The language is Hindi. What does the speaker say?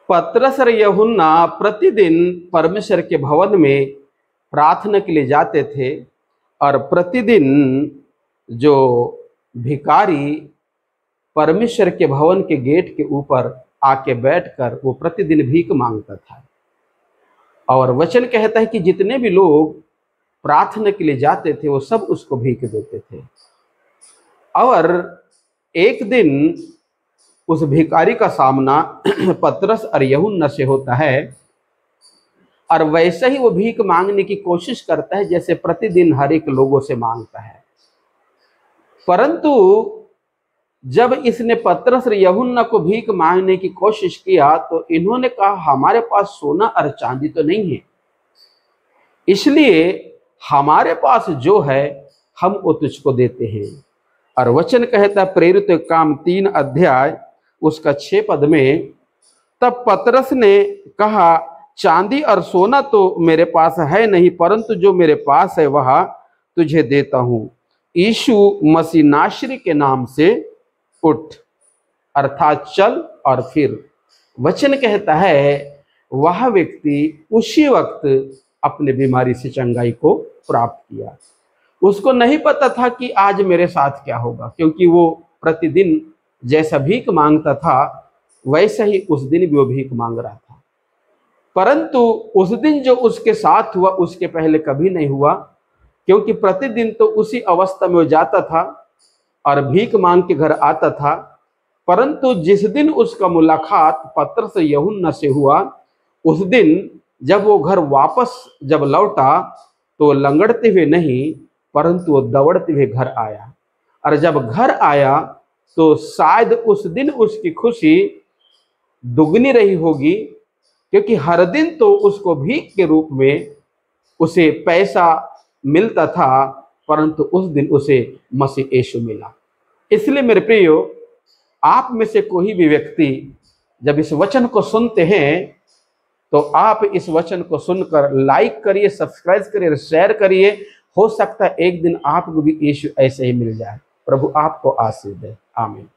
पतरस और यूहन्ना प्रतिदिन परमेश्वर के भवन में प्रार्थना के लिए जाते थे और प्रतिदिन जो भिखारी परमेश्वर के भवन के गेट के ऊपर आके बैठकर वो प्रतिदिन भीख मांगता था। और वचन कहता है कि जितने भी लोग प्रार्थना के लिए जाते थे वो सब उसको भीख देते थे। और एक दिन उस भिखारी का सामना पतरस और यूहन्ना से होता है और वैसे ही वो भीख मांगने की कोशिश करता है जैसे प्रतिदिन हर एक लोगों से मांगता है। परंतु जब इसने पतरस और यूहन्ना को भीख मांगने की कोशिश किया तो इन्होंने कहा, हमारे पास सोना और चांदी तो नहीं है, इसलिए हमारे पास जो है हम वो तुझको देते हैं। और वचन कहता है प्रेरित काम 3 अध्याय उसका 6 पद में, तब पतरस ने कहा, चांदी और सोना तो मेरे पास है नहीं, परंतु जो मेरे पास है वह तुझे देता हूँ। यीशु मसीह नासरी के नाम से उठ, अर्थात चल और फिर। वचन कहता है वह व्यक्ति उसी वक्त अपने बीमारी से चंगाई को प्राप्त किया। उसको नहीं पता था कि आज मेरे साथ क्या होगा, क्योंकि वो प्रतिदिन जैसा भीख मांगता था वैसा ही उस दिन भी वो भीख मांग रहा था। परंतु उस दिन जो उसके साथ हुआ उसके पहले कभी नहीं हुआ, क्योंकि प्रतिदिन तो उसी अवस्था में वो जाता था और भीख मांग के घर आता था। परंतु जिस दिन उसका मुलाकात पतरस यूहन्ना से हुआ, उस दिन जब वो घर वापस जब लौटा तो लंगड़ते हुए नहीं परंतु वो दौड़ते हुए घर आया। और जब घर आया तो शायद उस दिन उसकी खुशी दुगनी रही होगी, क्योंकि हर दिन तो उसको भीख के रूप में उसे पैसा मिलता था, परंतु उस दिन उसे मसीह यीशु मिला। इसलिए मेरे प्रियो, आप में से कोई भी व्यक्ति जब इस वचन को सुनते हैं तो आप इस वचन को सुनकर लाइक करिए, सब्सक्राइब करिए, शेयर करिए। हो सकता है एक दिन आपको भी यीशु ऐसे ही मिल जाए। प्रभु आपको आशीष दे। आमीन।